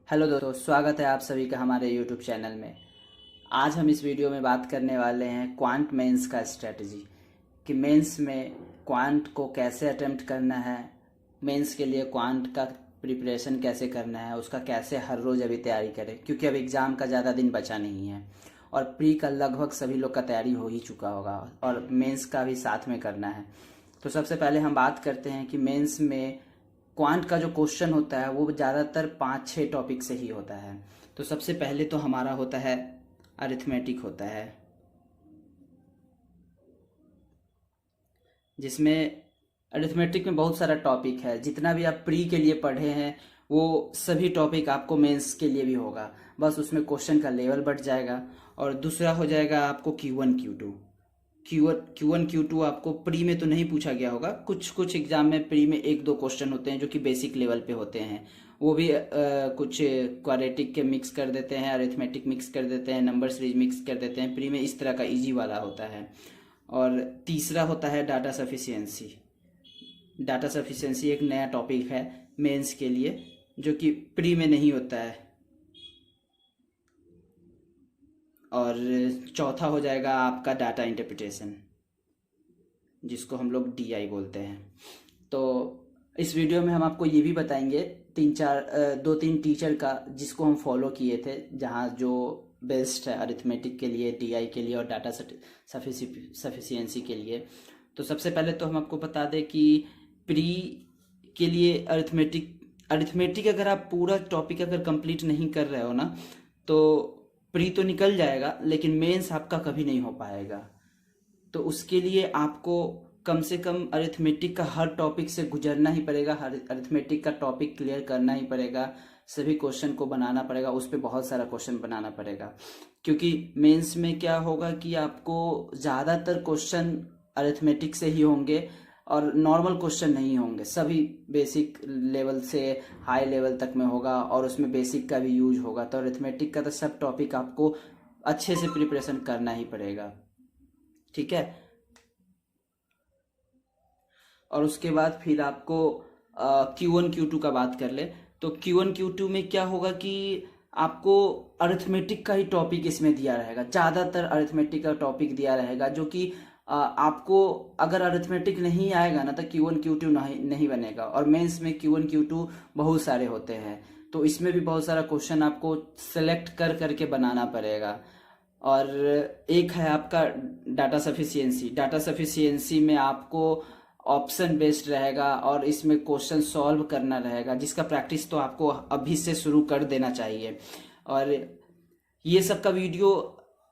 Hello दोस्तों, स्वागत है आप सभी का हमारे यूट्यूब चैनल में। आज हम इस वीडियो में बात करने वाले हैं क्वांट मेंस का स्ट्रेटजी कि मेंस में क्वांट को कैसे अटेम्प्ट करना है, मेंस के लिए क्वांट का प्रिपरेशन कैसे करना है, उसका कैसे हर रोज़ अभी तैयारी करें क्योंकि अब एग्ज़ाम का ज़्यादा दिन बचा नहीं है और प्री का लगभग सभी लोग का तैयारी हो ही चुका होगा और मेंस का भी साथ में करना है। तो सबसे पहले हम बात करते हैं कि मेंस में क्वांट का जो क्वेश्चन होता है वो ज़्यादातर 5-6 टॉपिक से ही होता है। तो सबसे पहले तो हमारा होता है अरिथमेटिक होता है, जिसमें अरिथमेटिक में बहुत सारा टॉपिक है। जितना भी आप प्री के लिए पढ़े हैं वो सभी टॉपिक आपको मेंस के लिए भी होगा, बस उसमें क्वेश्चन का लेवल बढ़ जाएगा। और दूसरा हो जाएगा आपको Q1 Q2। Q1 Q2 आपको प्री में तो नहीं पूछा गया होगा, कुछ कुछ एग्जाम में प्री में एक दो क्वेश्चन होते हैं जो कि बेसिक लेवल पे होते हैं। वो भी कुछ क्वाड्रेटिक के मिक्स कर देते हैं, अरिथमेटिक मिक्स कर देते हैं, नंबर सीरीज मिक्स कर देते हैं। प्री में इस तरह का इजी वाला होता है। और तीसरा होता है डाटा सफिशिएंसी। डाटा सफिशिएंसी एक नया टॉपिक है मेंस के लिए जो कि प्री में नहीं होता है। और चौथा हो जाएगा आपका डाटा इंटरप्रिटेशन, जिसको हम लोग DI बोलते हैं। तो इस वीडियो में हम आपको ये भी बताएंगे दो तीन टीचर का जिसको हम फॉलो किए थे, जहाँ जो बेस्ट है अरिथमेटिक के लिए, DI के लिए और डाटा सफिशिएंसी के लिए। तो सबसे पहले तो हम आपको बता दें कि प्री के लिए अरिथमेटिक अगर आप पूरा टॉपिक अगर कंप्लीट नहीं कर रहे हो ना, तो प्री तो निकल जाएगा लेकिन मेंस आपका कभी नहीं हो पाएगा। तो उसके लिए आपको कम से कम अरिथमेटिक का हर टॉपिक से गुजरना ही पड़ेगा, हर अरिथमेटिक का टॉपिक क्लियर करना ही पड़ेगा, सभी क्वेश्चन को बनाना पड़ेगा, उस पर बहुत सारा क्वेश्चन बनाना पड़ेगा। क्योंकि मेंस में क्या होगा कि आपको ज़्यादातर क्वेश्चन अरिथमेटिक से ही होंगे और नॉर्मल क्वेश्चन नहीं होंगे, सभी बेसिक लेवल से हाई लेवल तक में होगा और उसमें बेसिक का भी यूज होगा। तो अरिथमेटिक का तो सब टॉपिक आपको अच्छे से प्रिपरेशन करना ही पड़ेगा, ठीक है। और उसके बाद फिर आपको Q1 Q2 का बात कर ले। तो Q1 Q2 में क्या होगा कि आपको अरिथमेटिक का ही टॉपिक इसमें दिया रहेगा, ज़्यादातर अरिथमेटिक का टॉपिक दिया रहेगा, जो कि आपको अगर अरिथमेटिक नहीं आएगा ना तो Q1 Q2 नहीं बनेगा। और मेंस में Q1 Q2 बहुत सारे होते हैं, तो इसमें भी बहुत सारा क्वेश्चन आपको सेलेक्ट कर करके बनाना पड़ेगा। और एक है आपका डाटा सफिशिएंसी। डाटा सफिशिएंसी में आपको ऑप्शन बेस्ड रहेगा और इसमें क्वेश्चन सॉल्व करना रहेगा, जिसका प्रैक्टिस तो आपको अभी से शुरू कर देना चाहिए। और ये सब का वीडियो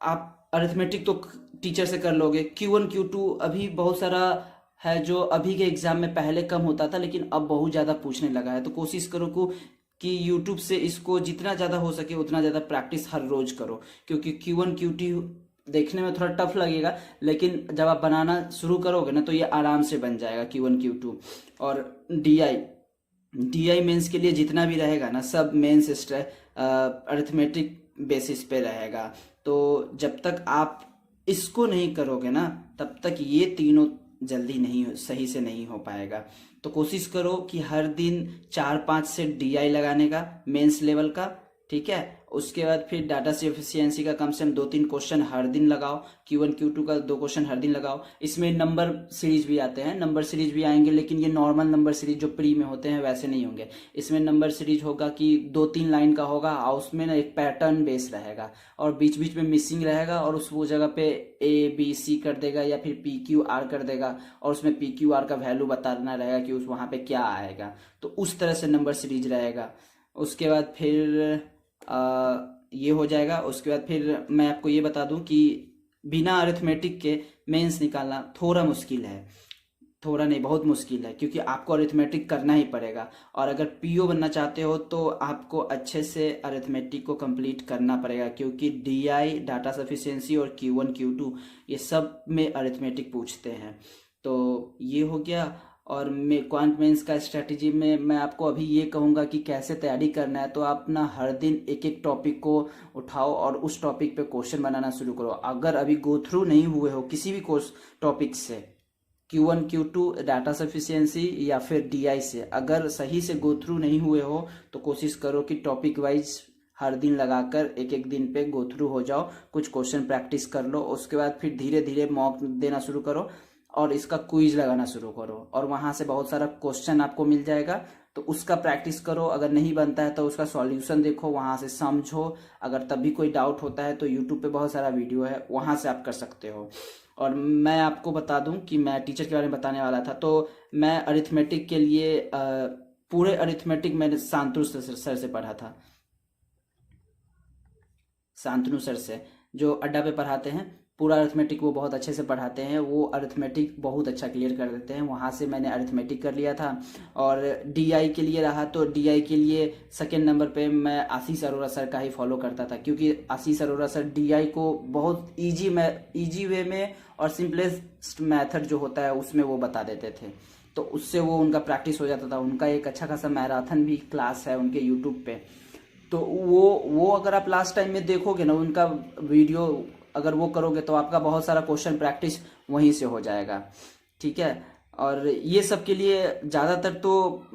आप अरिथमेटिक तो टीचर से कर लोगे। Q1 Q2 अभी बहुत सारा है जो अभी के एग्जाम में पहले कम होता था लेकिन अब बहुत ज़्यादा पूछने लगा है। तो कोशिश करो कि यूट्यूब से इसको जितना ज़्यादा हो सके उतना ज़्यादा प्रैक्टिस हर रोज करो, क्योंकि Q1 Q2 देखने में थोड़ा टफ लगेगा लेकिन जब आप बनाना शुरू करोगे ना तो ये आराम से बन जाएगा Q1 Q2। और DI मेंस के लिए जितना भी रहेगा ना सब मेंस अरिथमेटिक बेसिस पे रहेगा। तो जब तक आप इसको नहीं करोगे ना तब तक ये तीनों जल्दी नहीं सही से नहीं हो पाएगा। तो कोशिश करो कि हर दिन 4-5 से DI लगाने का मेंस लेवल का, ठीक है। उसके बाद फिर डाटा सफिशिएंसी का कम से कम 2-3 क्वेश्चन हर दिन लगाओ, Q1 Q2 का 2 क्वेश्चन हर दिन लगाओ। इसमें नंबर सीरीज भी आते हैं, नंबर सीरीज भी आएंगे लेकिन ये नॉर्मल नंबर सीरीज जो प्री में होते हैं वैसे नहीं होंगे। इसमें नंबर सीरीज होगा कि 2-3 लाइन का होगा और उसमें ना एक पैटर्न बेस रहेगा और बीच बीच में मिसिंग रहेगा और उस वो जगह पे ABC कर देगा या फिर PQR कर देगा और उसमें PQR का वैल्यू बताना रहेगा कि उस वहाँ पे क्या आएगा। तो उस तरह से नंबर सीरीज रहेगा। उसके बाद फिर ये हो जाएगा। उसके बाद फिर मैं आपको ये बता दूं कि बिना अरिथमेटिक के मेंस निकालना थोड़ा मुश्किल है, थोड़ा नहीं बहुत मुश्किल है, क्योंकि आपको अरिथमेटिक करना ही पड़ेगा। और अगर PO बनना चाहते हो तो आपको अच्छे से अरिथमेटिक को कंप्लीट करना पड़ेगा, क्योंकि DI डाटा सफिशिएंसी और Q1 Q2 ये सब में अरिथमेटिक पूछते हैं। तो ये हो गया। और मैं क्वांट मेंस का स्ट्रेटजी में मैं आपको अभी ये कहूँगा कि कैसे तैयारी करना है। तो आप ना हर दिन एक एक टॉपिक को उठाओ और उस टॉपिक पे क्वेश्चन बनाना शुरू करो। अगर अभी गो थ्रू नहीं हुए हो किसी भी कोर्स टॉपिक से Q1 Q2 डाटा सफिशिएंसी या फिर DI से अगर सही से गो थ्रू नहीं हुए हो तो कोशिश करो कि टॉपिक वाइज हर दिन लगाकर एक एक दिन पे गो थ्रू हो जाओ, कुछ क्वेश्चन प्रैक्टिस कर लो, उसके बाद फिर धीरे धीरे मॉक देना शुरू करो और इसका क्विज लगाना शुरू करो और वहां से बहुत सारा क्वेश्चन आपको मिल जाएगा। तो उसका प्रैक्टिस करो, अगर नहीं बनता है तो उसका सॉल्यूशन देखो, वहां से समझो। अगर तब भी कोई डाउट होता है तो यूट्यूब पे बहुत सारा वीडियो है, वहां से आप कर सकते हो। और मैं आपको बता दूं कि मैं टीचर के बारे में बताने वाला था, तो मैं अरिथमेटिक के लिए पूरे अरिथमेटिक मैंने शांतनु सर से पढ़ा था। शांतनु सर से, जो अड्डा पे पढ़ाते हैं, पूरा अरिथमेटिक वो बहुत अच्छे से पढ़ाते हैं, वो अरिथमेटिक बहुत अच्छा क्लियर कर देते हैं। वहाँ से मैंने अरिथमेटिक कर लिया था। और DI के लिए रहा तो DI के लिए सेकेंड नंबर पे मैं आशीष अरोरा सर का ही फॉलो करता था, क्योंकि आशीष अरोरा सर DI को बहुत ईजी वे में और सिंपलेस्ट मैथड जो होता है उसमें वो बता देते थे। तो उससे वो उनका प्रैक्टिस हो जाता था। उनका एक अच्छा खासा मैराथन भी क्लास है उनके यूट्यूब पे। तो वो अगर आप लास्ट टाइम में देखोगे ना उनका वीडियो, अगर वो करोगे तो आपका बहुत सारा क्वेश्चन प्रैक्टिस वहीं से हो जाएगा। ठीक है। और ये सब के लिए ज़्यादातर तो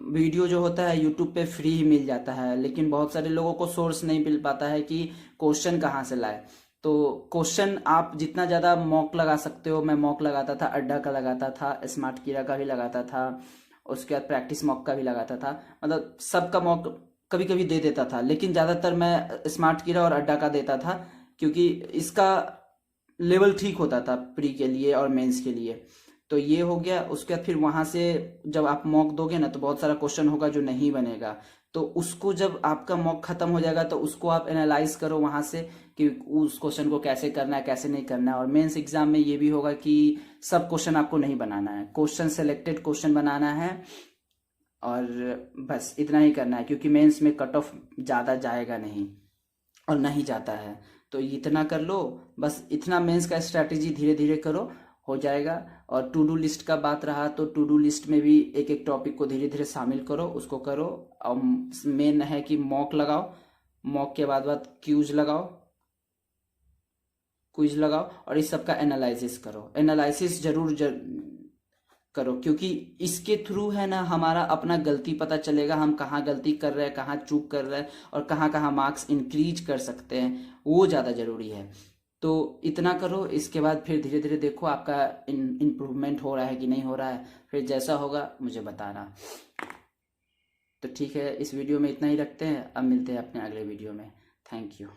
वीडियो जो होता है यूट्यूब पे फ्री ही मिल जाता है, लेकिन बहुत सारे लोगों को सोर्स नहीं मिल पाता है कि क्वेश्चन कहाँ से लाए। तो क्वेश्चन आप जितना ज़्यादा मॉक लगा सकते हो, मैं मॉक लगाता था, अड्डा का लगाता था, स्मार्ट कीड़ा का भी लगाता था, उसके बाद प्रैक्टिस मॉक का भी लगाता था, मतलब सबका मॉक कभी कभी दे देता था, लेकिन ज़्यादातर मैं स्मार्ट कीड़ा और अड्डा का देता था, क्योंकि इसका लेवल ठीक होता था प्री के लिए और मेंस के लिए। तो ये हो गया। उसके बाद फिर वहां से जब आप मॉक दोगे ना तो बहुत सारा क्वेश्चन होगा जो नहीं बनेगा, तो उसको जब आपका मॉक खत्म हो जाएगा तो उसको आप एनालाइज करो वहां से कि उस क्वेश्चन को कैसे करना है कैसे नहीं करना है। और मेंस एग्जाम में ये भी होगा कि सब क्वेश्चन आपको नहीं बनाना है, क्वेश्चन सेलेक्टेड क्वेश्चन बनाना है और बस इतना ही करना है, क्योंकि मेंस में कट ऑफ ज़्यादा जाएगा नहीं और नहीं जाता है। तो इतना कर लो, बस इतना मेंस का स्ट्रैटेजी धीरे धीरे करो, हो जाएगा। और टू डू लिस्ट का बात रहा तो टू डू लिस्ट में भी एक एक टॉपिक को धीरे धीरे शामिल करो, उसको करो। और मेन है कि मॉक लगाओ, मॉक के बाद क्विज लगाओ और इस सब का एनालिसिस करो। एनालिसिस जरूर करो, क्योंकि इसके थ्रू है ना हमारा अपना गलती पता चलेगा, हम कहाँ गलती कर रहे हैं, कहाँ चूक कर रहे हैं और कहाँ कहाँ मार्क्स इंक्रीज कर सकते हैं, वो ज़्यादा जरूरी है। तो इतना करो, इसके बाद फिर धीरे धीरे देखो आपका इम्प्रूवमेंट हो रहा है कि नहीं हो रहा है, फिर जैसा होगा मुझे बताना। तो ठीक है, इस वीडियो में इतना ही रखते हैं, अब मिलते हैं अपने अगले वीडियो में। Thank you.